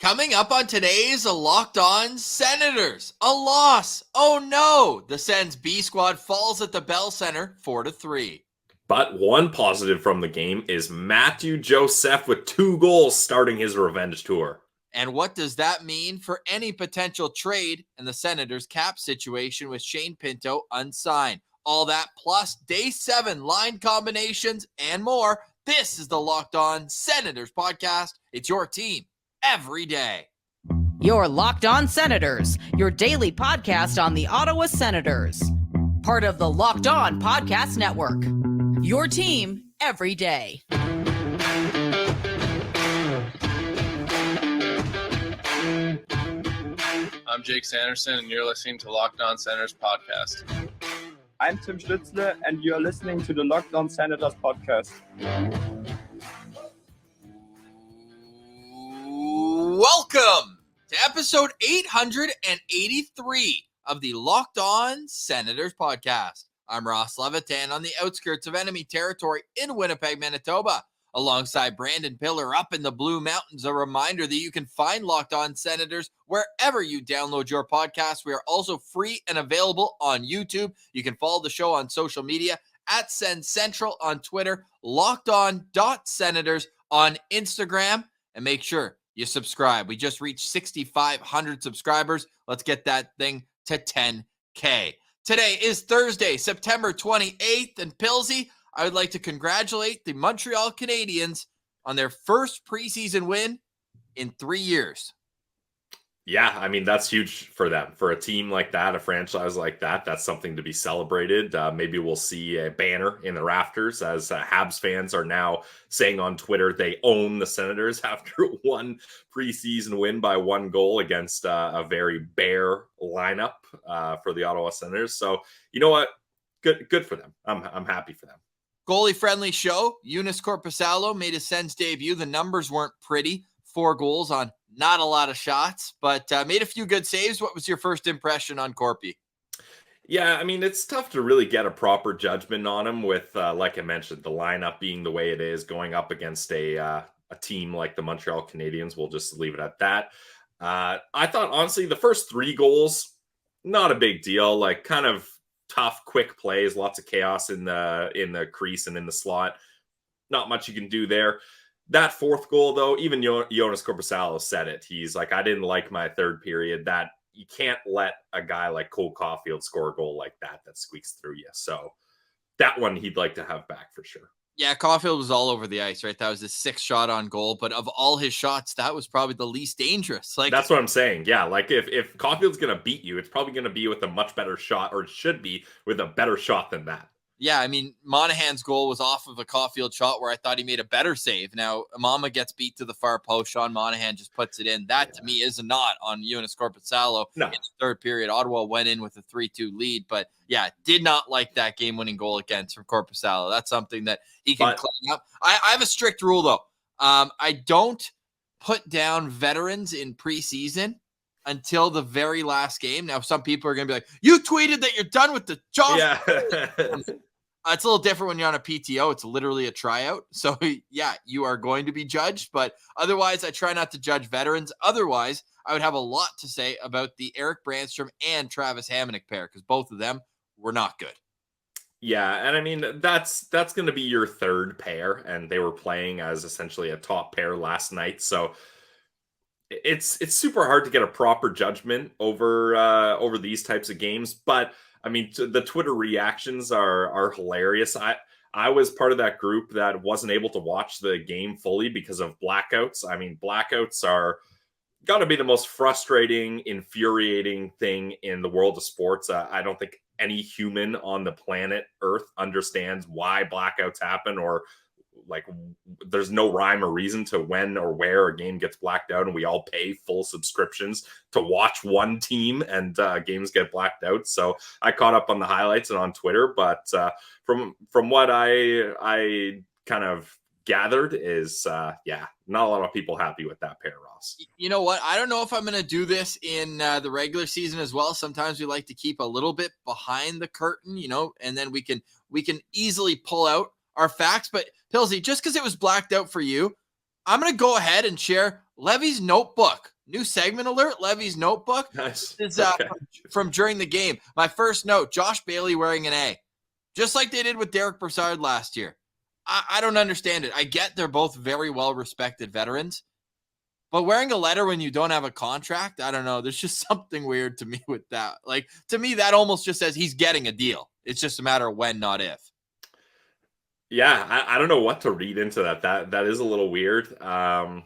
Coming up on today's Locked On Senators, a loss. Oh no, the Sens B squad falls at the Bell Center 4-3. But one positive from the game is Mathieu Joseph with 2 goals starting his revenge tour. And what does that mean for any potential trade and the Senators cap situation with Shane Pinto unsigned? All that plus Day 7 line combinations and more. This is the Locked On Senators podcast. It's your team every day. Your Locked On Senators, your daily podcast on the Ottawa Senators. Part of the Locked On Podcast Network. Your team every day. I'm Jake Sanderson, and you're listening to Locked On Senators podcast. I'm Tim Stützle, and you're listening to the Locked On Senators podcast. Welcome to episode 883 of the Locked On Senators podcast. I'm Ross Levitan on the outskirts of enemy territory in Winnipeg, Manitoba, alongside Brandon Piller up in the Blue Mountains. A reminder that you can find Locked On Senators wherever you download your podcast. We are also free and available on YouTube. You can follow the show on social media at Sens Central on Twitter, lockedon.senators on Instagram, and make sure you subscribe. We just reached 6,500 subscribers. Let's get that thing to 10K. Today is Thursday, September 28th, and Pilsy, I would like to congratulate the Montreal Canadiens on their first preseason win in 3 years. Yeah, I mean, that's huge for them. For a team like that, a franchise like that, that's something to be celebrated. Maybe we'll see a banner in the rafters as Habs fans are now saying on Twitter they own the Senators after one preseason win by 1 goal against a very bare lineup for the Ottawa Senators. So, you know what? Good for them. I'm happy for them. Goalie-friendly show. Joonas Korpisalo made his Sens debut. The numbers weren't pretty. 4 goals on not a lot of shots, but made a few good saves. What was your first impression on Korpi? Yeah, I mean, it's tough to really get a proper judgment on him with, like I mentioned, the lineup being the way it is, going up against a team like the Montreal Canadiens. We'll just leave it at that. I thought, honestly, the first 3 goals, not a big deal. Like, kind of tough, quick plays, lots of chaos in the crease and in the slot. Not much you can do there. That 4th goal, though, even Joonas Korpisalo said it. He's like, I didn't like my 3rd period. That you can't let a guy like Cole Caulfield score a goal like that squeaks through you. So that one he'd like to have back for sure. Yeah, Caulfield was all over the ice, right? That was his 6th shot on goal. But of all his shots, that was probably the least dangerous. Like, that's what I'm saying. Yeah, like if Caulfield's going to beat you, it's probably going to be with a much better shot, or it should be with a better shot than that. Yeah, I mean, Monahan's goal was off of a Caulfield shot where I thought he made a better save. Now, Mama gets beat to the far post. Sean Monahan just puts it in. That, to me, is a not on Joonas Korpisalo in the 3rd period. Ottawa went in with a 3-2 lead. But, yeah, did not like that game-winning goal against from Korpisalo. That's something that he can clean up. I have a strict rule, though. I don't put down veterans in preseason until the very last game. Now, some people are going to be like, you tweeted that you're done with the job. Yeah. It's a little different when you're on a PTO. It's literally a tryout. So, yeah, you are going to be judged. But otherwise, I try not to judge veterans. Otherwise, I would have a lot to say about the Eric Brandstrom and Travis Hamonic pair because both of them were not good. Yeah, and I mean, that's going to be your 3rd pair, and they were playing as essentially a top pair last night. So it's super hard to get a proper judgment over these types of games. But I mean, the Twitter reactions are hilarious. I was part of that group that wasn't able to watch the game fully because of blackouts. I mean, blackouts are got to be the most frustrating, infuriating thing in the world of sports. I don't think any human on the planet Earth understands why blackouts happen, or like there's no rhyme or reason to when or where a game gets blacked out, and we all pay full subscriptions to watch one team and games get blacked out. So I caught up on the highlights and on Twitter, but from what I kind of gathered is not a lot of people happy with that pair, Ross. You know what? I don't know if I'm going to do this in the regular season as well. Sometimes we like to keep a little bit behind the curtain, and then we can easily pull out our facts. But Pilsy, just because it was blacked out for you I'm going to go ahead and share Levys Notebook. New segment alert, Levys Notebook. Nice. This is Okay. from during the game. My first note, Josh Bailey wearing an A. Just like they did with Derek Brassard last year. I don't understand it. I get they're both very well-respected veterans. But wearing a letter when you don't have a contract, I don't know. There's just something weird to me with that. Like, to me, that almost just says he's getting a deal. It's just a matter of when, not if. Yeah, I don't know what to read into that. That is a little weird. I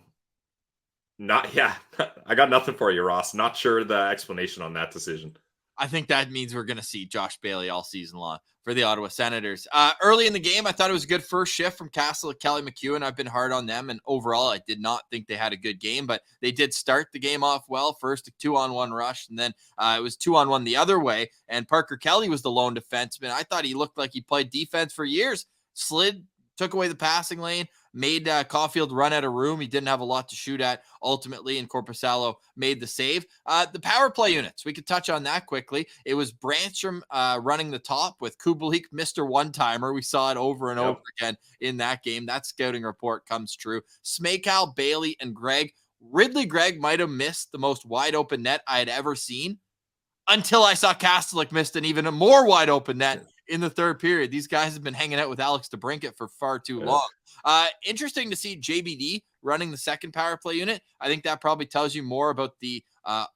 got nothing for you, Ross. Not sure the explanation on that decision. I think that means we're going to see Josh Bailey all season long for the Ottawa Senators. Early in the game, I thought it was a good first shift from Castle and Kelly McEwen. I've been hard on them, and overall, I did not think they had a good game, but they did start the game off well. First, a 2-on-1 rush, and then it was 2-on-1 the other way, and Parker Kelly was the lone defenseman. I thought he looked like he played defense for years. Slid, took away the passing lane, made Caulfield run out of room. He didn't have a lot to shoot at ultimately, and Korpisalo made the save. The power play units, we could touch on that quickly. It was Branstrom running the top with Kubalik, Mr. One-Timer. We saw it over and over again in that game. That scouting report comes true. Smakal, Bailey, and Gregg. Ridley Gregg might have missed the most wide-open net I had ever seen until I saw Kastelik missed an even more wide-open net in the third period. These guys have been hanging out with Alex DeBrincat for far too long. Interesting to see JBD running the second power play unit. I think that probably tells you more about the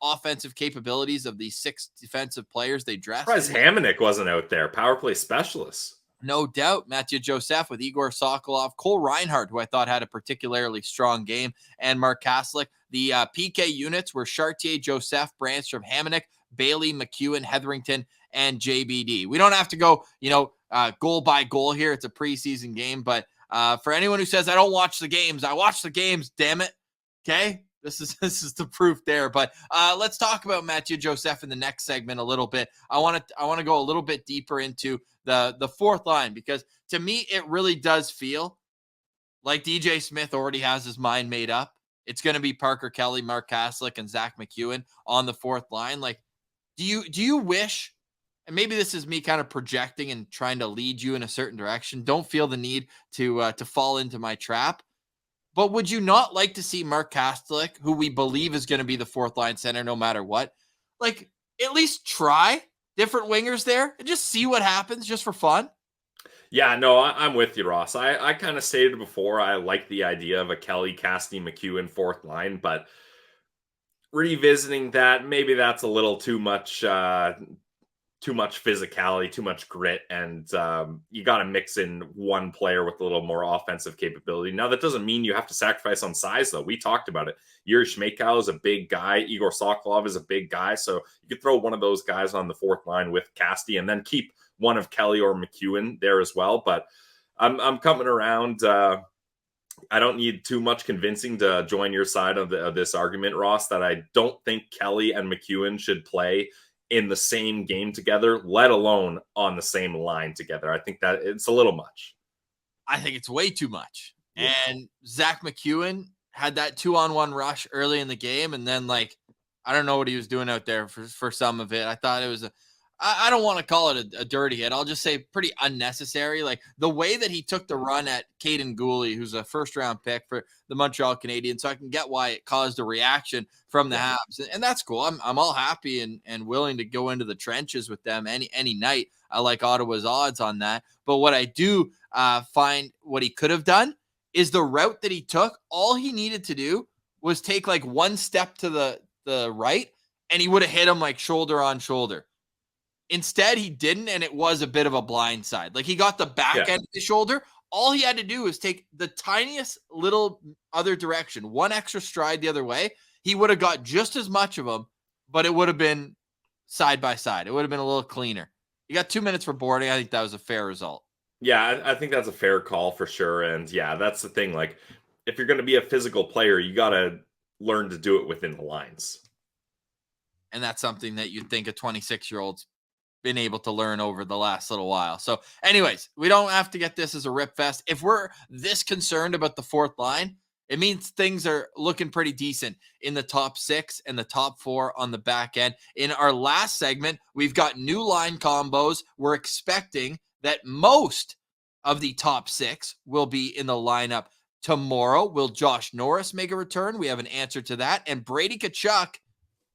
offensive capabilities of the 6 defensive players they dressed. Surprised Hamonic wasn't out there. Power play specialist. No doubt. Mathieu Joseph with Igor Sokolov, Cole Reinhardt, who I thought had a particularly strong game, and Mark Kastelik. The PK units were Chartier, Joseph, Branstrom, Hamonic, Bailey, McEwen, Hetherington, and JBD. We don't have to go, goal by goal here. It's a preseason game, but for anyone who says I don't watch the games, I watch the games, damn it. Okay? This is the proof there. But let's talk about Mathieu Joseph in the next segment a little bit. I want to go a little bit deeper into the fourth line, because to me it really does feel like DJ Smith already has his mind made up. It's going to be Parker Kelly, Mark Kastelik, and Zach McEwen on the fourth line. Like, do you wish, and maybe this is me kind of projecting and trying to lead you in a certain direction, don't feel the need to fall into my trap, but would you not like to see Mark Kastelik, who we believe is going to be the fourth line center no matter what, like at least try different wingers there and just see what happens just for fun? Yeah, no, I'm with you, Ross. I kind of stated before, I like the idea of a Kelly, Castny, McEwen fourth line, but revisiting that, maybe that's a little too much physicality, too much grit, and you got to mix in one player with a little more offensive capability. Now, that doesn't mean you have to sacrifice on size, though. We talked about it. Yuri Shmakal is a big guy. Igor Sokolov is a big guy, so you could throw one of those guys on the fourth line with Castny and then keep one of Kelly or McEwen there as well. But I'm coming around. I don't need too much convincing to join your side of this argument, Ross, that I don't think Kelly and McEwen should play in the same game together, let alone on the same line together. I think that it's a little much. I think it's way too much. Yeah. And Zach McEwen had that 2-on-1 rush early in the game, and then I don't know what he was doing out there for some of it. I thought it was I don't want to call it a dirty hit. I'll just say pretty unnecessary. Like the way that he took the run at Caden Gooley, who's a first-round pick for the Montreal Canadiens, so I can get why it caused a reaction from the Habs, and that's cool. I'm all happy and willing to go into the trenches with them any night. I like Ottawa's odds on that. But what I do find what he could have done is the route that he took. All he needed to do was take one step to the right, and he would have hit him shoulder on shoulder. Instead, he didn't, and it was a bit of a blind side. He got the back end of the shoulder. All he had to do was take the tiniest little other direction, one extra stride the other way. He would have got just as much of them, but it would have been side by side. It would have been a little cleaner. You got 2 minutes for boarding. I think that was a fair result. Yeah, I think that's a fair call for sure. And yeah, that's the thing. If you're going to be a physical player, you got to learn to do it within the lines. And that's something that you'd think a 26-year-old's been able to learn over the last little while. So anyways, we don't have to get this as a rip fest. If we're this concerned about the fourth line, it means things are looking pretty decent in the top 6 and the top 4 on the back end. In our last segment, we've got new line combos. We're expecting that most of the top 6 will be in the lineup Tomorrow, will Josh Norris make a return? We have an answer to that. And Brady Tkachuk,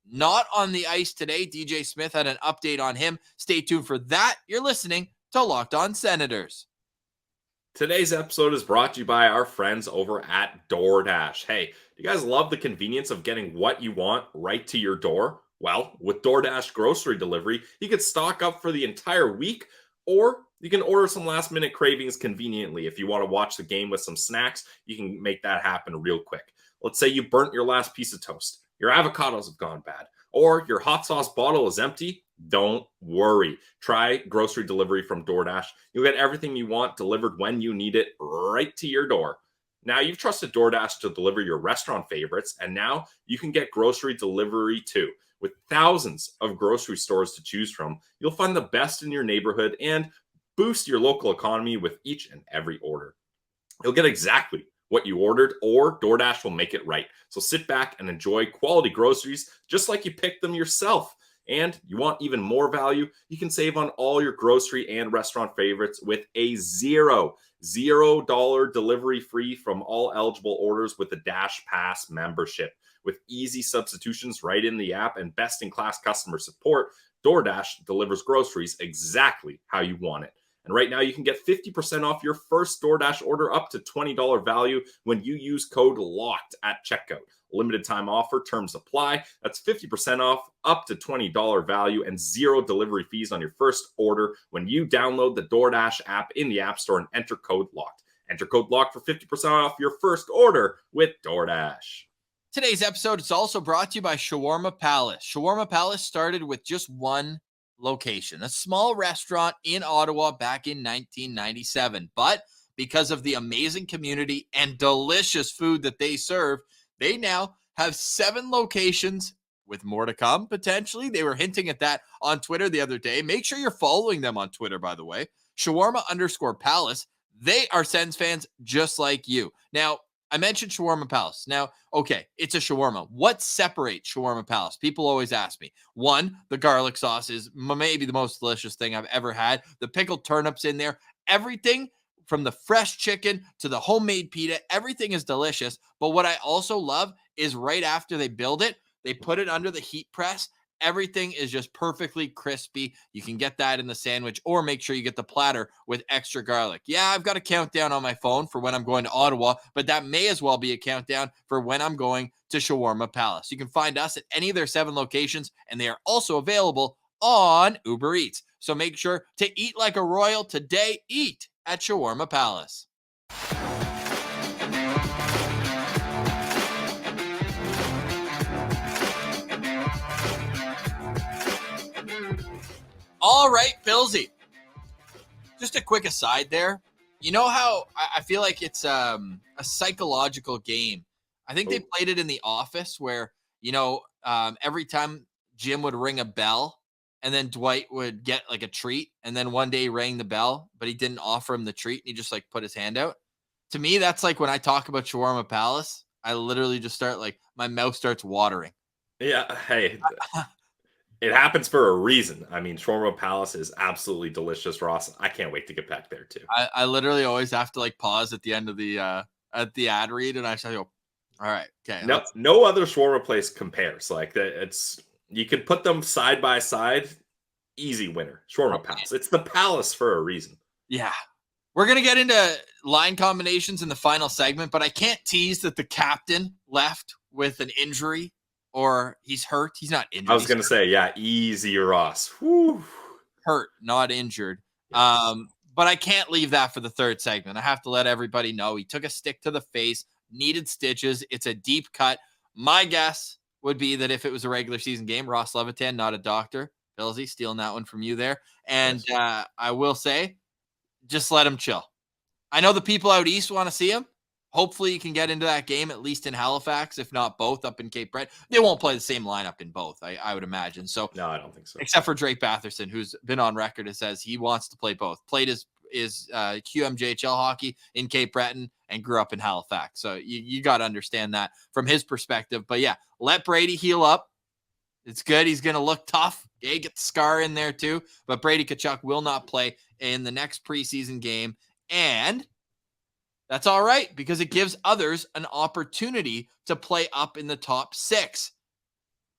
not on the ice today. DJ Smith had an update on him. Stay tuned for that. You're listening to Locked On Senators. Today's episode is brought to you by our friends over at DoorDash. Hey, do you guys love the convenience of getting what you want right to your door? Well, with DoorDash grocery delivery, you can stock up for the entire week, or you can order some last-minute cravings conveniently. If you want to watch the game with some snacks, you can make that happen real quick. Let's say you burnt your last piece of toast. Your avocados have gone bad, or your hot sauce bottle is empty. Don't worry. Try grocery delivery from DoorDash. You'll get everything you want delivered when you need it right to your door. Now, you've trusted DoorDash to deliver your restaurant favorites, and now you can get grocery delivery too. With thousands of grocery stores to choose from, you'll find the best in your neighborhood and boost your local economy with each and every order. You'll get exactly what you ordered, or DoorDash will make it right. So sit back and enjoy quality groceries just like you picked them yourself. And you want even more value? You can save on all your grocery and restaurant favorites with a $0 delivery free from all eligible orders with the Dash Pass membership. With easy substitutions right in the app and best-in-class customer support, DoorDash delivers groceries exactly how you want it. And right now, you can get 50% off your first DoorDash order up to $20 value when you use code LOCKED at checkout. Limited time offer, terms apply. That's 50% off, up to $20 value, and $0 delivery fees on your first order when you download the DoorDash app in the App Store and enter code LOCKED. Enter code LOCKED for 50% off your first order with DoorDash. Today's episode is also brought to you by Shawarma Palace. Shawarma Palace started with just one location, a small restaurant in Ottawa back in 1997. But because of the amazing community and delicious food that they serve, they now have 7 locations with more to come, potentially. They were hinting at that on Twitter the other day. Make sure you're following them on Twitter, by the way. Shawarma_Palace. They are Sens fans just like you. Now, I mentioned Shawarma Palace. Now, okay, it's a shawarma. What separates Shawarma Palace? People always ask me. One, the garlic sauce is maybe the most delicious thing I've ever had. The pickled turnips in there, everything from the fresh chicken to the homemade pita, everything is delicious. But what I also love is right after they build it, they put it under the heat press. Everything is just perfectly crispy. You can get that in the sandwich, or make sure you get the platter with extra garlic. Yeah, I've got a countdown on my phone for when I'm going to Ottawa, but that may as well be a countdown for when I'm going to Shawarma Palace. You can find us at any of their 7 locations, and they are also available on Uber Eats. So make sure to eat like a royal today. Eat at Shawarma Palace. All right, Billsy. Just a quick aside there. You know how I feel like it's a psychological game. I think they played it in The Office where, every time Jim would ring a bell and then Dwight would get like a treat, and then one day he rang the bell, but he didn't offer him the treat. And he just like put his hand out. To me, that's like when I talk about Shawarma Palace, I literally just start like my mouth starts watering. Yeah, hey, it happens for a reason. I mean, Shawarma Palace is absolutely delicious, Ross. I can't wait to get back there too. I literally always have to like pause at the end of the ad read, and I just go, all right, okay. No other shawarma place compares. Like that, you could put them side by side. Easy winner, Shawarma Palace. It's the Palace for a reason. Yeah. We're going to get into line combinations in the final segment, but I can't tease that the captain left with an injury or he's hurt. He's not injured. I was going to say, yeah, easy, Ross. Whew. Hurt, not injured. Yes. But I can't leave that for the third segment. I have to let everybody know he took a stick to the face, needed stitches. It's a deep cut. My guess would be that if it was a regular season game, Ross Levitan, not a doctor. Billsy, stealing that one from you there. And Yes. I will say, just let him chill. I know the people out east want to see him. Hopefully you can get into that game, at least in Halifax, if not both up in Cape Breton. They won't play the same lineup in both, I would imagine. So No, I don't think so. Except for Drake Batherson, who's been on record and says he wants to play both. Played his QMJHL hockey in Cape Breton and grew up in Halifax. So you got to understand that from his perspective. But yeah, let Brady heal up. It's good. He's going to look tough. Okay, get the scar in there too. But Brady Tkachuk will not play in the next preseason game. And That's all right because it gives others an opportunity to play up in the top 6.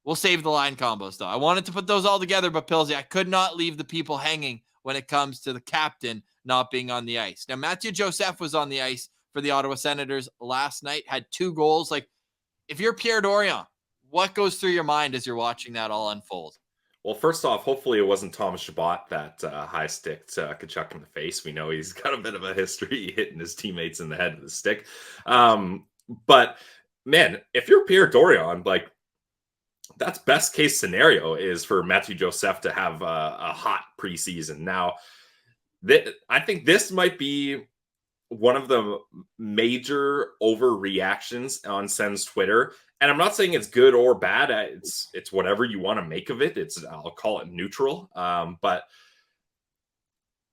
We'll save the line combos, though. I wanted to put those all together, but Pilsy, I could not leave the people hanging when it comes to the captain not being on the ice. Now, Mathieu Joseph was on the ice for the Ottawa Senators last night, had 2 goals. Like, if you're Pierre Dorion, what goes through your mind as you're watching that all unfold? Well, first off, hopefully it wasn't Thomas Chabot that high stick Kachuk in the face. We know he's got a bit of a history hitting his teammates in the head with a stick. But, man, if you're Pierre Dorion, like, that's best case scenario is for Mathieu Joseph to have a hot preseason. Now, I think this might be one of the major overreactions on Sens Twitter. And I'm not saying it's good or bad. It's whatever you want to make of it. I'll call it neutral. But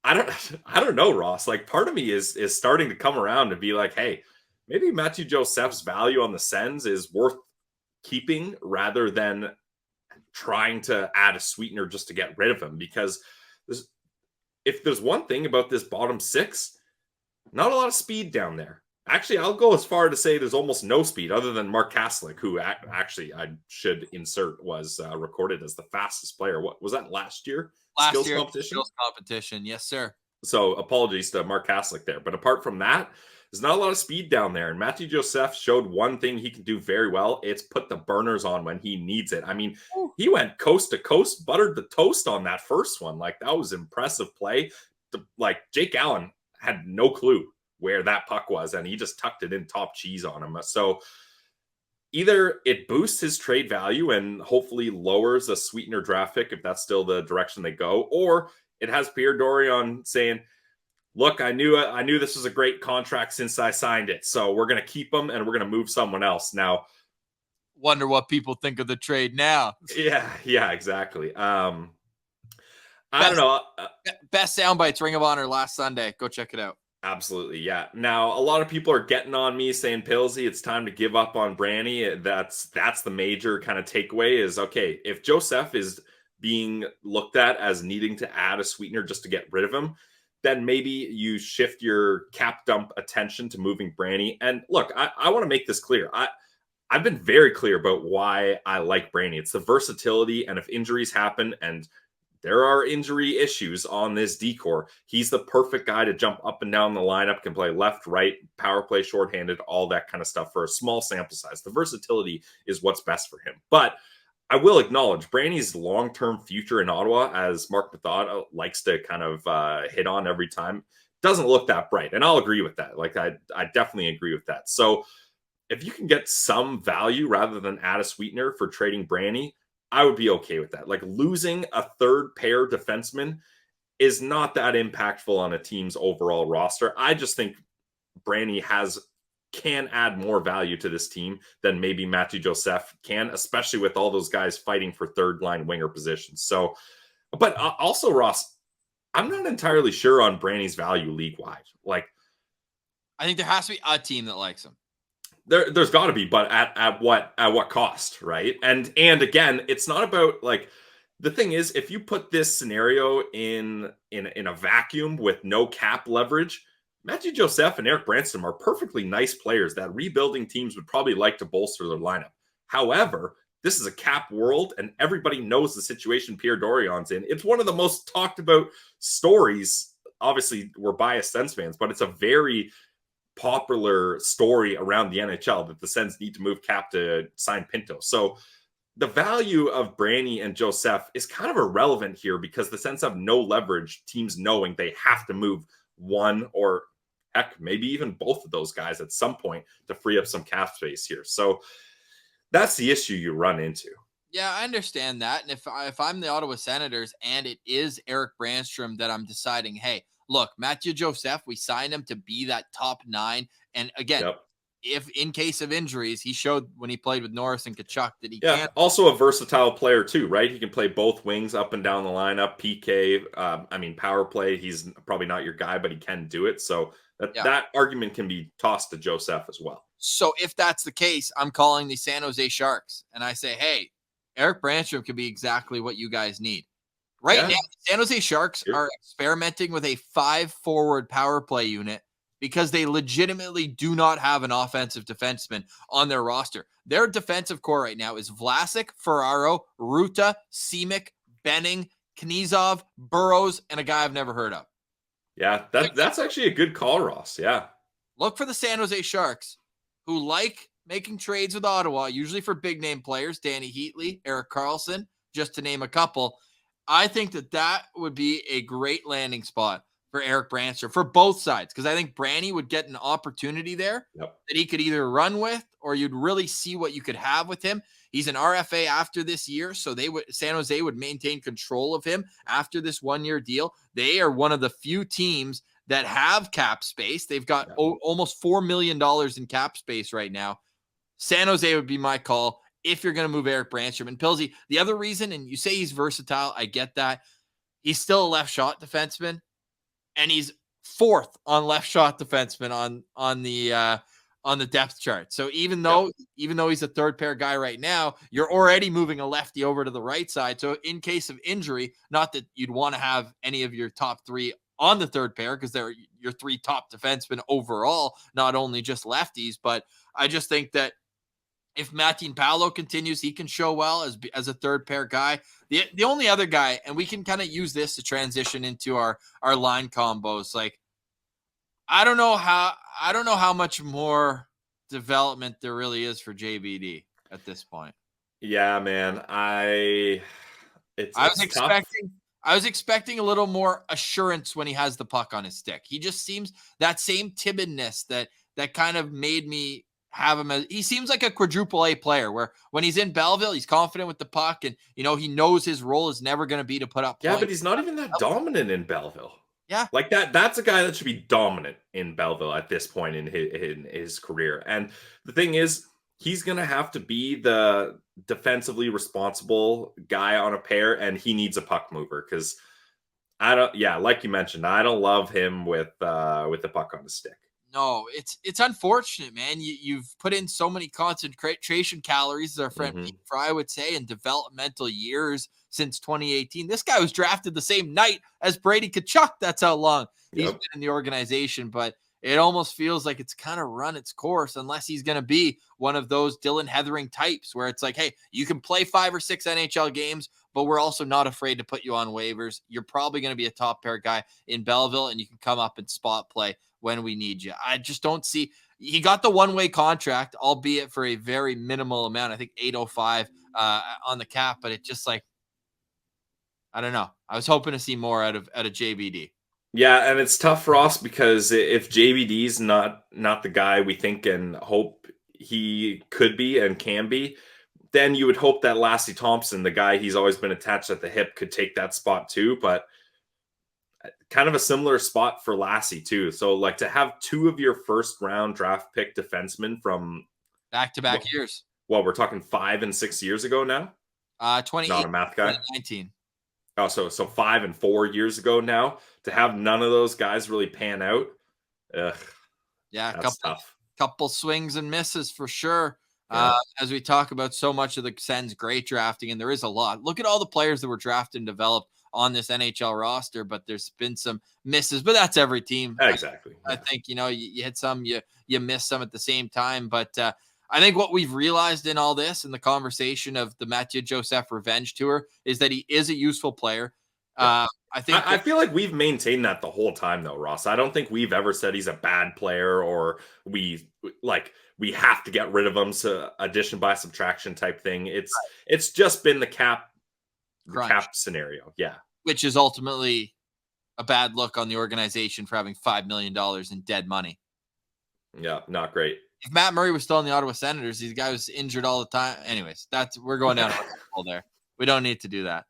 I don't know, Ross. Like, part of me is starting to come around to be like, hey, maybe Mathieu Joseph's value on the Sens is worth keeping rather than trying to add a sweetener just to get rid of him. Because if there's one thing about this bottom 6, not a lot of speed down there. Actually, I'll go as far to say there's almost no speed other than Mark Kaslik, who actually I should insert was recorded as the fastest player. What was that last year? Skills competition. Yes, sir. So apologies to Mark Kaslik there. But apart from that, there's not a lot of speed down there. And Mathieu Joseph showed one thing he can do very well. It's put the burners on when he needs it. I mean, he went coast to coast, buttered the toast on that first one. Like, that was impressive play. Like, Jake Allen had no clue where that puck was, and he just tucked it in top cheese on him. So either it boosts his trade value and hopefully lowers a sweetener draft pick if that's still the direction they go, or it has Pierre Dorion saying, look, I knew this was a great contract since I signed it, so we're going to keep him and we're going to move someone else. Now, wonder what people think of the trade now. Yeah, exactly. I don't know. Best sound bites, Ring of Honor last Sunday. Go check it out. Absolutely, yeah. Now, a lot of people are getting on me saying, Pilsy, it's time to give up on Branny. That's the major kind of takeaway is, okay, if Joseph is being looked at as needing to add a sweetener just to get rid of him, then maybe you shift your cap dump attention to moving Branny. And look, I want to make this clear. I've been very clear about why I like Branny. It's the versatility, and if injuries happen, and there are injury issues on this decor, he's the perfect guy to jump up and down the lineup, can play left, right, power play, shorthanded, all that kind of stuff for a small sample size. The versatility is what's best for him. But I will acknowledge Branny's long-term future in Ottawa, as Mark Mathod likes to kind of hit on every time, doesn't look that bright. And I'll agree with that. Like, I definitely agree with that. So if you can get some value rather than add a sweetener for trading Branny, I would be okay with that. Like, losing a third pair defenseman is not that impactful on a team's overall roster. I just think Branny can add more value to this team than maybe Mathieu Joseph can, especially with all those guys fighting for third line winger positions. So, but also, Ross, I'm not entirely sure on Branny's value league wide. Like, I think there has to be a team that likes him. There's got to be, but at what cost, right? And again, it's not about, like, the thing is, if you put this scenario in a vacuum with no cap leverage, Mathieu Joseph and Eric Branstrom are perfectly nice players that rebuilding teams would probably like to bolster their lineup. However, this is a cap world, and everybody knows the situation Pierre Dorion's in. It's one of the most talked about stories. Obviously, we're biased Sens fans, but it's a very popular story around the NHL that the Sens need to move cap to sign Pinto. So the value of Branny and Joseph is kind of irrelevant here because the Sens have no leverage, teams knowing they have to move one or heck, maybe even both of those guys at some point to free up some cap space here. So that's the issue you run into. Yeah, I understand that. And if I'm the Ottawa Senators and it is Eric Branstrom that I'm deciding, hey, look, Mathieu Joseph, we signed him to be that top 9. And again, if in case of injuries, he showed when he played with Norris and Kachuk that he can. Also a versatile player too, right? He can play both wings up and down the lineup, PK, power play. He's probably not your guy, but he can do it. So that argument can be tossed to Joseph as well. So if that's the case, I'm calling the San Jose Sharks and I say, hey, Eric Branstrom could be exactly what you guys need. Right now, San Jose Sharks are experimenting with a 5-forward power play unit because they legitimately do not have an offensive defenseman on their roster. Their defensive core right now is Vlasic, Ferraro, Ruta, Simic, Benning, Knizov, Burrows, and a guy I've never heard of. Yeah, that's actually a good call, Ross. Yeah. Look for the San Jose Sharks, who like making trades with Ottawa, usually for big-name players, Danny Heatley, Erik Karlsson, just to name a couple. I think that would be a great landing spot for Eric Branster for both sides, because I think Branny would get an opportunity there that he could either run with, or you'd really see what you could have with him. He's an RFA after this year, so San Jose would maintain control of him after this one-year deal. They are one of the few teams that have cap space. They've got almost $4 million in cap space right now. San Jose would be my call if you're going to move Eric Branstrom. And Pilsy, the other reason, and you say he's versatile, I get that. He's still a left shot defenseman, and he's fourth on left shot defenseman on the depth chart. So even though he's a third pair guy right now, you're already moving a lefty over to the right side. So in case of injury, not that you'd want to have any of your top three on the third pair, because they're your three top defensemen overall, not only just lefties, but I just think that if Mathieu Paolo continues, he can show well as a third pair guy. The only other guy, and we can kind of use this to transition into our line combos. Like, I don't know how much more development there really is for JBD at this point. Yeah, man. I was expecting a little more assurance when he has the puck on his stick. He just seems that same timidness that kind of made me have him as, he seems like a quadruple A player, where when he's in Belleville, he's confident with the puck, and he knows his role is never going to be to put up points. Yeah, but he's not even that dominant in Belleville. Yeah. Like that's a guy that should be dominant in Belleville at this point in his career. And the thing is, he's going to have to be the defensively responsible guy on a pair, and he needs a puck mover, because like you mentioned, I don't love him with the puck on the stick. No, it's unfortunate, man. You've put in so many concentration calories, as our friend Pete Fry would say, in developmental years since 2018. This guy was drafted the same night as Brady Tkachuk. That's how long he's been in the organization. But it almost feels like it's kind of run its course, unless he's going to be one of those Dylan Heathering types, where it's like, hey, you can play 5 or 6 NHL games, but we're also not afraid to put you on waivers. You're probably going to be a top pair guy in Belleville, and you can come up and spot play when we need you. I just don't see. He got the one-way contract, albeit for a very minimal amount. I think $805 on the cap, but it just like, I don't know. I was hoping to see more out of JBD. Yeah, and it's tough for us, because if JBD's not the guy we think and hope he could be and can be, then you would hope that Lassie Thompson, the guy he's always been attached at the hip, could take that spot too. But kind of a similar spot for Lassie too. So like, to have 2 of your first round draft pick defensemen from back-to-back years. Well, we're talking 5 and 6 years ago now. 28, not a math guy. 2019. Oh, so 5 and 4 years ago now, to have none of those guys really pan out. Yeah, that's tough. Couple swings and misses for sure. As we talk about so much of the Sens great drafting, and there is a lot. Look at all the players that were drafted and developed on this NHL roster, but there's been some misses, but that's every team. Exactly. I think, you hit some, you miss some at the same time. But I think what we've realized in all this, in the conversation of the Mathieu Joseph revenge tour, is that he is a useful player. I feel like we've maintained that the whole time, though, Ross. I don't think we've ever said he's a bad player, or we have to get rid of him. So addition by subtraction type thing. It's just been the cap scenario. Yeah. Which is ultimately a bad look on the organization for having $5 million in dead money. Yeah. Not great. If Matt Murray was still in the Ottawa Senators, these guys was injured all the time. Anyways, we're going down a hole there. We don't need to do that.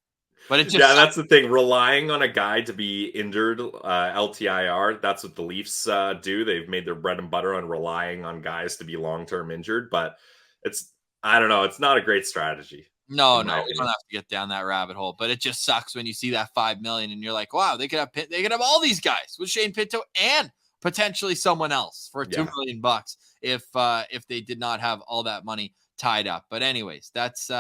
But it just that's the thing. Relying on a guy to be injured, LTIR, that's what the Leafs do. They've made their bread and butter on relying on guys to be long-term injured. But I don't know. It's not a great strategy. No, we don't have to get down that rabbit hole. But it just sucks when you see that $5 million and you're like, wow, they could have all these guys with Shane Pinto and potentially someone else for $2 million if they did not have all that money tied up. But anyways, that's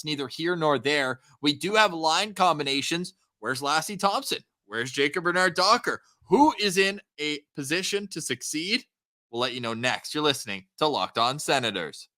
neither here nor there. We do have line combinations. Where's Lassie Thompson? Where's Jacob Bernard Docker? who is in a position to succeed? We'll let you know next. You're listening to Locked On Senators.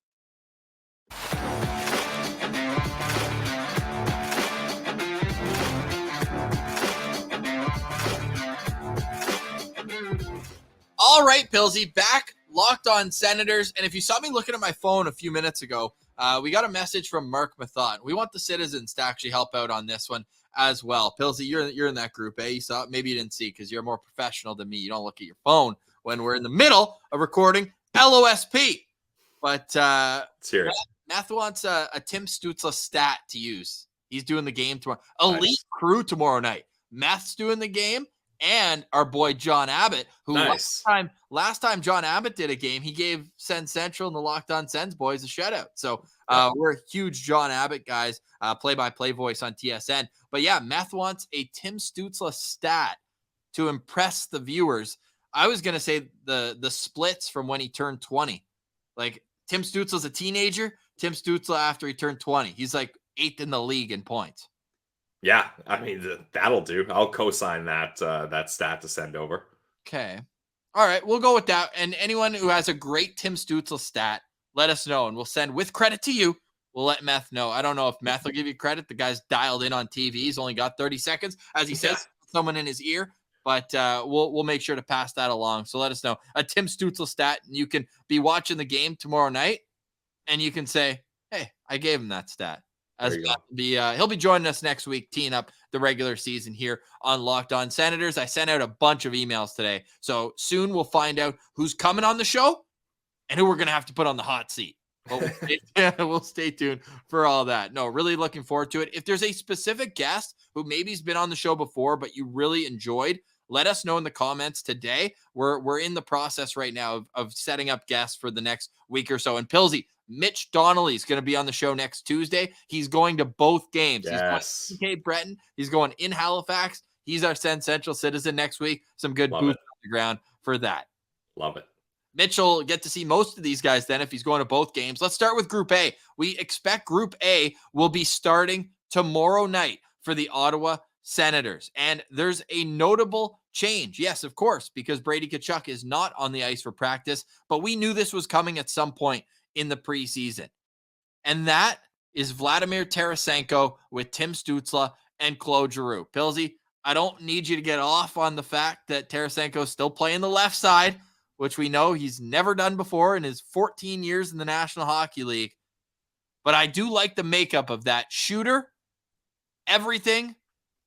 All right, Pillsy, back Locked On Senators. And if you saw me looking at my phone a few minutes ago, we got a message from Mark Mathot. We want the citizens to actually help out on this one as well. Pillsy, you're in that group, eh? You saw it? Maybe you didn't see because you're more professional than me. You don't look at your phone when we're in the middle of recording LOSP. But Math wants a Tim Stützle stat to use. He's doing the game tomorrow. Elite crew tomorrow night. Math's doing the game. And our boy John Abbott, who last time John Abbott did a game, he gave Sens Central and the Locked On Sens boys a shutout. So we're huge John Abbott guys, play-by-play voice on TSN. But yeah, Meth wants a Tim Stützle stat to impress the viewers. I was gonna say the splits from when he turned 20. Like Tim Stützle's a teenager. Tim Stützle after he turned 20, he's like 8th in the league in points. Yeah, I mean, that'll do. I'll co-sign that stat to send over. Okay. All right, we'll go with that. And anyone who has a great Tim Stützle stat, let us know, and we'll send with credit to you. We'll let Meth know. I don't know if Meth will give you credit. The guy's dialed in on TV. He's only got 30 seconds, as he says, someone in his ear. But we'll make sure to pass that along. So let us know. A Tim Stützle stat, and you can be watching the game tomorrow night, and you can say, hey, I gave him that stat. He'll be joining us next week, teeing up the regular season here on Locked On Senators. I sent out a bunch of emails today, so soon we'll find out who's coming on the show and who we're going to have to put on the hot seat. We'll stay tuned for all that. No, really looking forward to it. If there's a specific guest who maybe's been on the show before, but you really enjoyed, let us know in the comments today. We're in the process right now of setting up guests for the next week or so. And Pillsy, Mitch Donnelly is going to be on the show next Tuesday. He's going to both games. Yes. He's going to Breton. He's going in Halifax. He's our Sens Central citizen next week. Some good boots on the ground for that. Love it. Mitch will get to see most of these guys then if he's going to both games. Let's start with Group A. We expect Group A will be starting tomorrow night for the Ottawa Senators. And there's a notable change. Yes, of course, because Brady Tkachuk is not on the ice for practice, but we knew this was coming at some point in the preseason. And that is Vladimir Tarasenko with Tim Stützle and Claude Giroux. Pillsy, I don't need you to get off on the fact that Tarasenko is still playing the left side, which we know he's never done before in his 14 years in the National Hockey League. But I do like the makeup of that shooter, everything,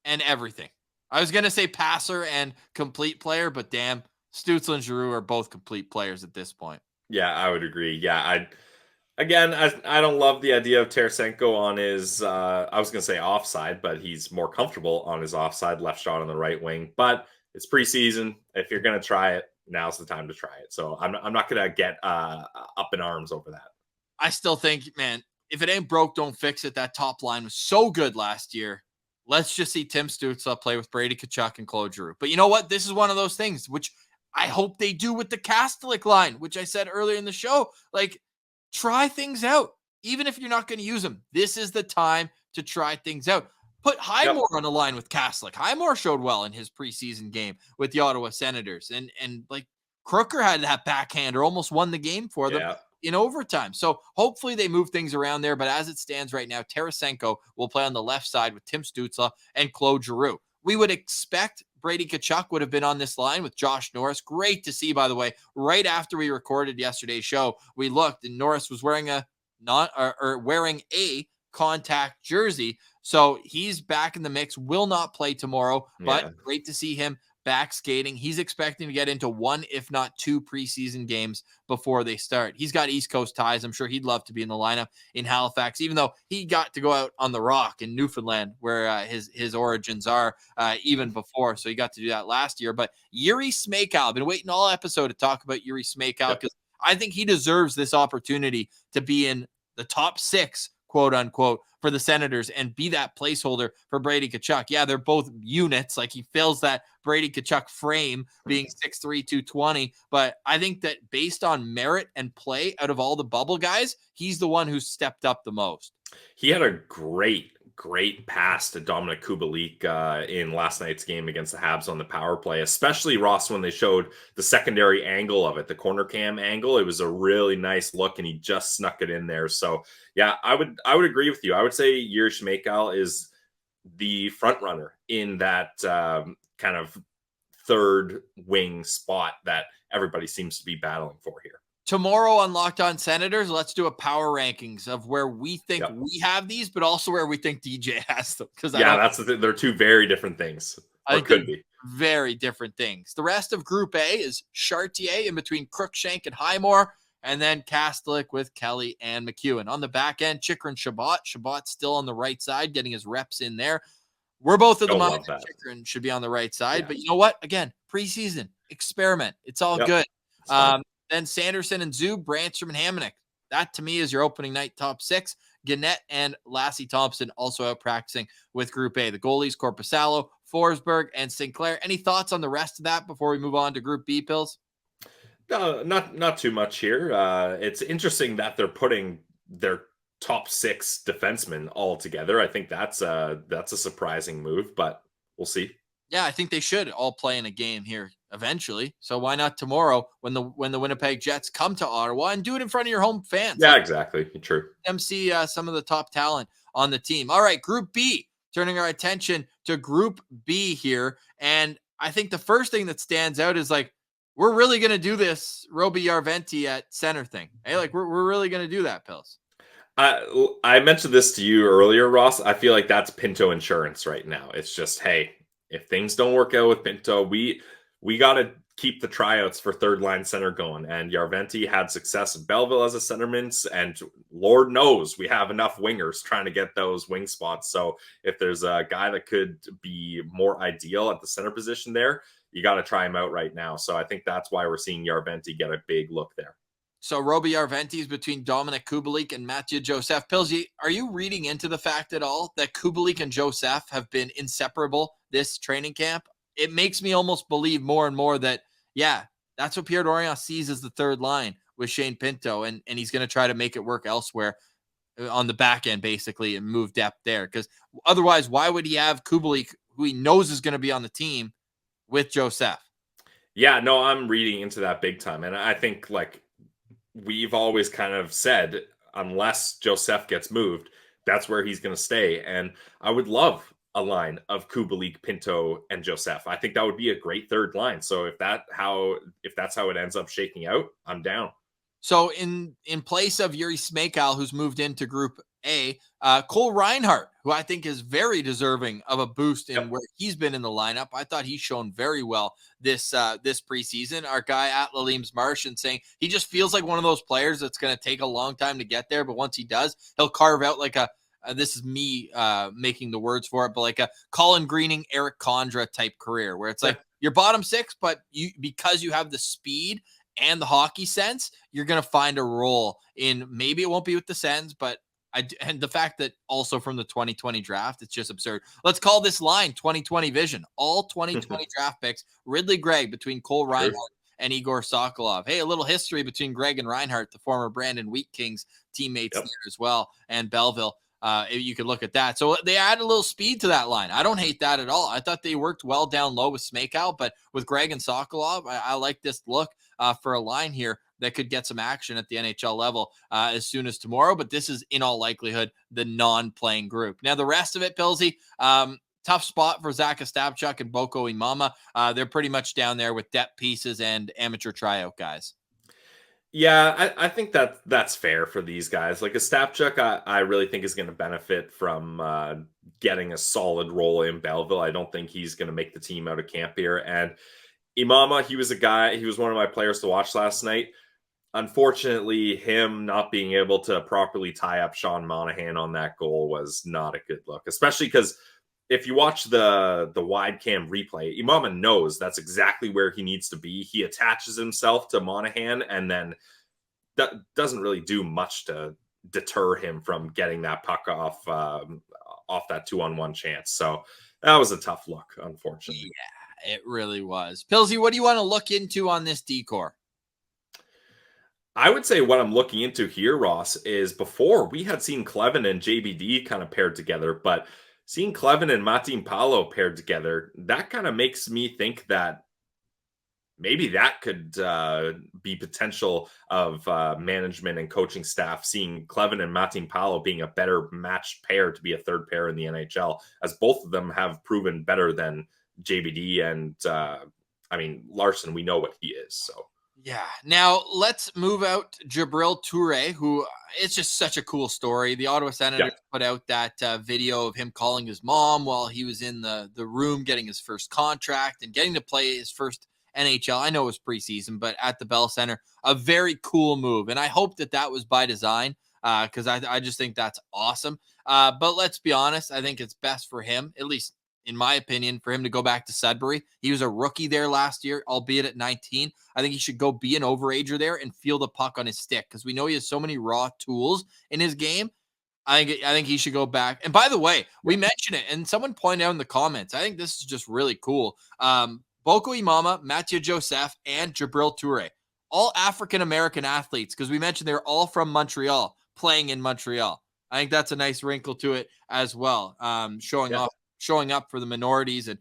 and everything. I was going to say passer and complete player, but damn, Stützle and Giroux are both complete players at this point. Yeah, I would agree. Yeah, I don't love the idea of Tarasenko on his, I was going to say offside, but he's more comfortable on his offside, left shot on the right wing. But it's preseason. If you're going to try it, now's the time to try it. So I'm not going to get up in arms over that. I still think, man, if it ain't broke, don't fix it. That top line was so good last year. Let's just see Tim Stützle play with Brady Tkachuk and Claude Giroux. But you know what? This is one of those things which I hope they do with the Kastelik line, which I said earlier in the show. Like, try things out. Even if you're not going to use them, this is the time to try things out. Put Highmore on the line with Kastelik. Highmore showed well in his preseason game with the Ottawa Senators. And like Crooker had that backhander, almost won the game for them in overtime. So hopefully they move things around there. But as it stands right now, Tarasenko will play on the left side with Tim Stützle and Claude Giroux. We would expect Brady Tkachuk would have been on this line with Josh Norris. Great to see, by the way. Right after we recorded yesterday's show, we looked and Norris was wearing wearing a contact jersey. So he's back in the mix, will not play tomorrow, but great to see him back skating. He's expecting to get into one, if not two preseason games before they start. He's got East Coast ties. I'm sure he'd love to be in the lineup in Halifax, even though he got to go out on the rock in Newfoundland where his origins are even before. So he got to do that last year. But Yuri Smejkal, I've been waiting all episode to talk about Yuri Smejkal because I think he deserves this opportunity to be in the top 6, quote unquote, for the Senators and be that placeholder for Brady Tkachuk. Yeah, they're both units. Like he fills that Brady Tkachuk frame being 6'3", 220. But I think that based on merit and play out of all the bubble guys, he's the one who's stepped up the most. He had a great great pass to Dominic Kubalik in last night's game against the Habs on the power play, especially Ross when they showed the secondary angle of it, the corner cam angle. It was a really nice look, and he just snuck it in there. So yeah, I would agree with you. I would say Yuri Shmekal is the front runner in that kind of third wing spot that everybody seems to be battling for here. Tomorrow on Locked On Senators, let's do a power rankings of where we think we have these, but also where we think DJ has them. Because they're two very different things. Or could be very different things. The rest of Group A is Chartier in between Crookshank and Highmore, and then Kastelic with Kelly and McEwen. On the back end, Chikrin Shabbat. Shabbat's still on the right side, getting his reps in there. We're both of the mind that Chikrin should be on the right side, but you know what? Again, preseason, experiment. It's all good. Then Sanderson and Zub, Brandstrom and Hamonic. That, to me, is your opening night top 6. Gannett and Lassie Thompson also out practicing with Group A. The goalies, Korpisalo, Forsberg, and Sinclair. Any thoughts on the rest of that before we move on to Group B, Pills? No, not too much here. It's interesting that they're putting their top 6 defensemen all together. I think that's a surprising move, but we'll see. Yeah, I think they should all play in a game here eventually. So why not tomorrow when the Winnipeg Jets come to Ottawa and do it in front of your home fans? Yeah, exactly. True. Them see some of the top talent on the team. All right, Group B. Turning our attention to Group B here, and I think the first thing that stands out is like we're really going to do this Roby Järventie at center thing. Hey, like we're really going to do that, Pills. I mentioned this to you earlier, Ross. I feel like that's Pinto insurance right now. It's just, hey, if things don't work out with Pinto, we got to keep the tryouts for third line center going. And Järventie had success in Belleville as a centerman, and Lord knows we have enough wingers trying to get those wing spots. So if there's a guy that could be more ideal at the center position there, you got to try him out right now. So I think that's why we're seeing Järventie get a big look there. So Roby Järventie is between Dominic Kubalik and Mathieu Joseph. Pilsy, are you reading into the fact at all that Kubalik and Joseph have been inseparable this training camp? It makes me almost believe more and more that, yeah, that's what Pierre Dorion sees as the third line with Shane Pinto, and he's going to try to make it work elsewhere on the back end, basically, and move depth there. Because otherwise, why would he have Kubalik, who he knows is going to be on the team, with Joseph? Yeah, no, I'm reading into that big time. And I think, like, we've always kind of said, unless Joseph gets moved, that's where he's going to stay. And I would love a line of Kubalik, Pinto, and Joseph. I think that would be a great third line. So if that's how it ends up shaking out, I'm down. So in place of Yuri Shmekal, who's moved into Group A, Cole Reinhardt, who I think is very deserving of a boost in where he's been in the lineup. I thought he's shown very well this preseason. Our guy at Laleem's Martian saying he just feels like one of those players that's going to take a long time to get there, but once he does, he'll carve out like a this is me making the words for it, but like a Colin Greening, Eric Condra type career where it's like you're bottom 6, but because you have the speed and the hockey sense, you're going to find a role in, maybe it won't be with the Sens, but and the fact that also from the 2020 draft, it's just absurd. Let's call this line 2020 vision. All 2020 draft picks, Ridley Gregg between Cole Reinhardt and Igor Sokolov. Hey, a little history between Gregg and Reinhardt, the former Brandon Wheat Kings teammates there as well, and Belleville. You could look at that. So they add a little speed to that line. I don't hate that at all. I thought they worked well down low with Shmekal, but with Gregg and Sokolov, I like this look for a line here that could get some action at the NHL level as soon as tomorrow. But this is, in all likelihood, the non-playing group. Now, the rest of it, Pilsy, tough spot for Zach Ostapchuk and Boko Imama. They're pretty much down there with depth pieces and amateur tryout guys. Yeah, I think that's fair for these guys. Like Ostapchuk, I really think is going to benefit from getting a solid role in Belleville. I don't think he's going to make the team out of camp here. And Imama, he was one of my players to watch last night. Unfortunately, him not being able to properly tie up Sean Monahan on that goal was not a good look, especially because if you watch the wide cam replay, Imama knows that's exactly where he needs to be. He attaches himself to Monahan and then that doesn't really do much to deter him from getting that puck off that 2-on-1 chance. So that was a tough look, unfortunately. Yeah, it really was. Pilsy, what do you want to look into on this decor? I would say what I'm looking into here, Ross, is before we had seen Clevin and JBD kind of paired together, but seeing Clevin and Martin Paolo paired together, that kind of makes me think that maybe that could be potential of management and coaching staff seeing Clevin and Martin Paolo being a better matched pair to be a third pair in the NHL, as both of them have proven better than JBD and Larson. We know what he is, so. Yeah. Now let's move out Jabril Toure, who it's just such a cool story. The Ottawa Senators put out that video of him calling his mom while he was in the room getting his first contract and getting to play his first NHL. I know it was preseason, but at the Bell Center, a very cool move. And I hope that was by design because I just think that's awesome. But let's be honest, I think it's best for him, at least in my opinion, for him to go back to Sudbury. He was a rookie there last year, albeit at 19. I think he should go be an overager there and feel the puck on his stick because we know he has so many raw tools in his game. I think he should go back. And by the way, we mentioned it, and someone pointed out in the comments, I think this is just really cool. Boko Imama, Mathieu Joseph, and Jabril Toure, all African-American athletes, because we mentioned they're all from Montreal, playing in Montreal. I think that's a nice wrinkle to it as well, showing up for the minorities. And,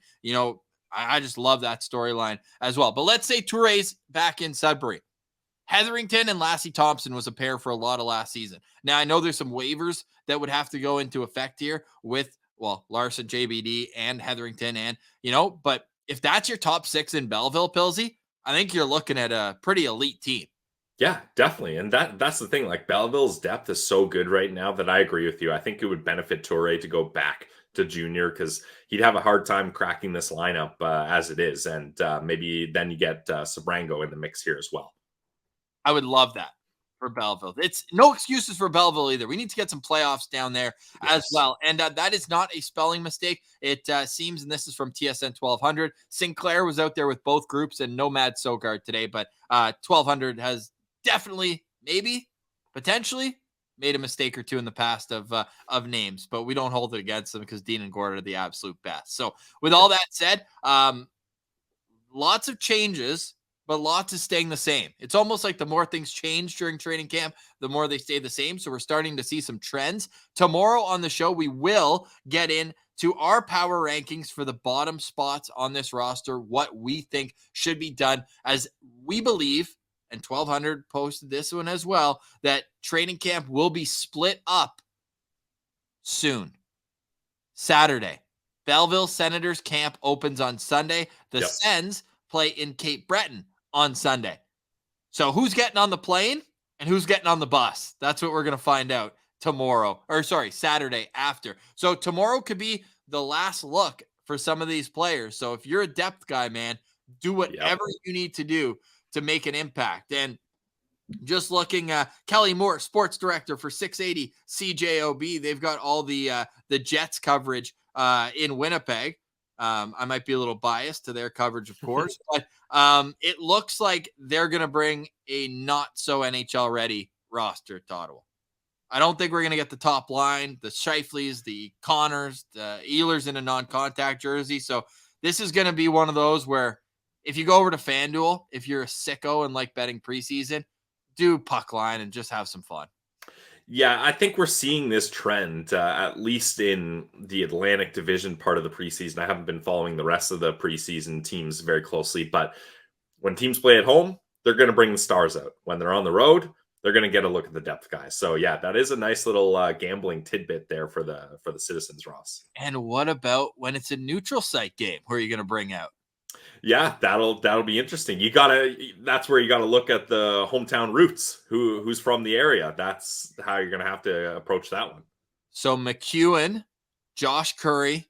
I just love that storyline as well. But let's say Toure's back in Sudbury. Hetherington and Lassie Thompson was a pair for a lot of last season. Now, I know there's some waivers that would have to go into effect here with, Larson, JBD, and Hetherington. And, but if that's your top six in Belleville, Pilsy, I think you're looking at a pretty elite team. Yeah, definitely. And that's the thing. Like, Belleville's depth is so good right now that I agree with you. I think it would benefit Toure to go back to junior because he'd have a hard time cracking this lineup as it is. And maybe then you get Sabrango in the mix here as well. I would love that for Belleville. It's no excuses for Belleville either. We need to get some playoffs down there as well. And that is not a spelling mistake. It seems, and this is from TSN 1200, Sinclair was out there with both groups and Nomad Sogard today, but 1200 has definitely, maybe, potentially made a mistake or two in the past of names, but we don't hold it against them because Dean and Gord are the absolute best. So with all that said, lots of changes, but lots is staying the same. It's almost like the more things change during training camp, the more they stay the same. So we're starting to see some trends. Tomorrow on the show, we will get into our power rankings for the bottom spots on this roster, what we think should be done, as we believe, and 1200 posted this one as well, that training camp will be split up soon. Saturday, Belleville Senators camp opens on Sunday. The Sens play in Cape Breton on Sunday. So who's getting on the plane and who's getting on the bus? That's what we're going to find out Saturday after. So tomorrow could be the last look for some of these players. So if you're a depth guy, man, do whatever you need to do to make an impact. And just looking at Kelly Moore, sports director for 680 CJOB, they've got all the Jets coverage in Winnipeg. I might be a little biased to their coverage, of course, but it looks like they're going to bring a not so NHL ready roster to Ottawa. I don't think we're going to get the top line, the Scheifeleys, the Connors, the Ehlers in a non-contact jersey. So this is going to be one of those where if you go over to FanDuel, if you're a sicko and like betting preseason, do puck line and just have some fun. Yeah, I think we're seeing this trend, at least in the Atlantic Division part of the preseason. I haven't been following the rest of the preseason teams very closely, but when teams play at home, they're going to bring the stars out. When they're on the road, they're going to get a look at the depth guys. So yeah, that is a nice little gambling tidbit there for the citizens, Ross. And what about when it's a neutral site game? Who are you going to bring out? Yeah, that'll be interesting. That's where you gotta look at the hometown roots. Who's from the area? That's how you're gonna have to approach that one. So McEwen, Josh Curry,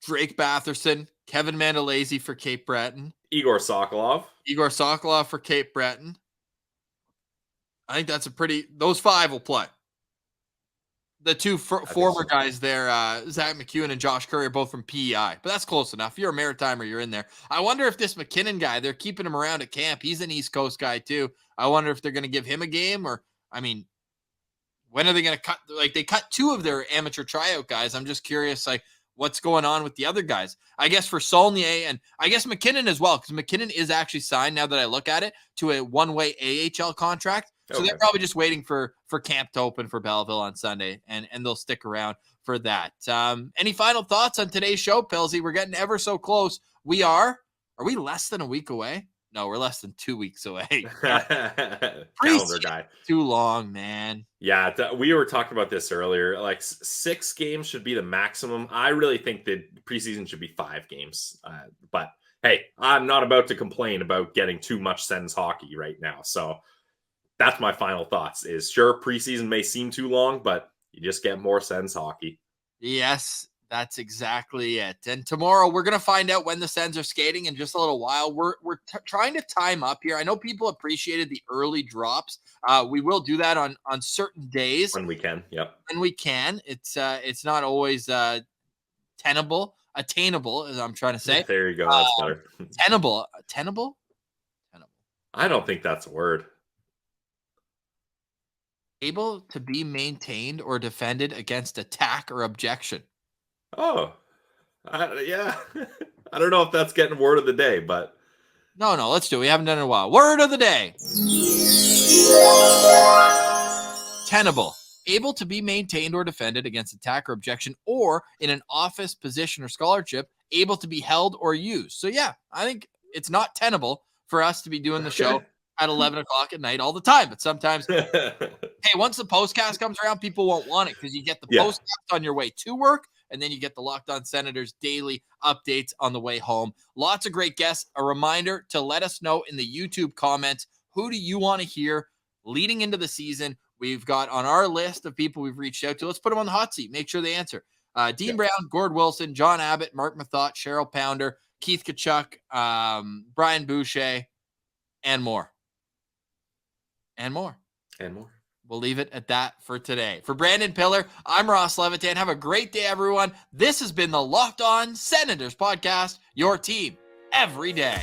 Drake Batherson, Kevin Mandolese for Cape Breton, Igor Sokolov for Cape Breton. I think that's those five will play. The two former guys there, Zach McEwen and Josh Curry, are both from PEI, but that's close enough. If you're a Maritimer, you're in there. I wonder if this McKinnon guy, they're keeping him around at camp. He's an East Coast guy too. I wonder if they're going to give him a game, or, when are they going to cut? Like, they cut two of their amateur tryout guys. I'm just curious, like, what's going on with the other guys. I guess for Saulnier and I guess McKinnon as well, because McKinnon is actually signed, now that I look at it, to a one-way AHL contract. So they're probably just waiting for camp to open for Belleville on Sunday, and they'll stick around for that. Any final thoughts on today's show, Pilsy? We're getting ever so close. Are we less than a week away? No, we're less than 2 weeks away. Calendar guy. Too long, man. Yeah, we were talking about this earlier. Like 6 games should be the maximum. I really think that preseason should be 5 games. But hey, I'm not about to complain about getting too much Sens hockey right now. So that's my final thoughts is sure, preseason may seem too long, but you just get more Sens hockey. Yes, that's exactly it. And tomorrow we're going to find out when the Sens are skating in just a little while. We're trying to time up here. I know people appreciated the early drops. We will do that on certain days. When we can, yep. When we can. It's not always attainable, as I'm trying to say. There you go. That's better. Tenable? I don't think that's a word. Able to be maintained or defended against attack or objection. Oh, yeah. I don't know if that's getting word of the day, but. No, let's do it. We haven't done it in a while. Word of the day. Tenable. Able to be maintained or defended against attack or objection, or in an office, position, or scholarship, able to be held or used. So, yeah, I think it's not tenable for us to be doing the show at 11 o'clock at night all the time. But sometimes, hey, once the postcast comes around, people won't want it because you get the postcast on your way to work, and then you get the Locked On Senators daily updates on the way home. Lots of great guests. A reminder to let us know in the YouTube comments, who do you want to hear leading into the season? We've got on our list of people we've reached out to. Let's put them on the hot seat. Make sure they answer. Dean Brown, Gord Wilson, John Abbott, Mark Mathot, Cheryl Pounder, Keith Kachuk, Brian Boucher, and more. We'll leave it at that for today. For Brandon Piller, I'm Ross Levitan. Have a great day, everyone. This has been the Locked On Senators podcast, your team every day.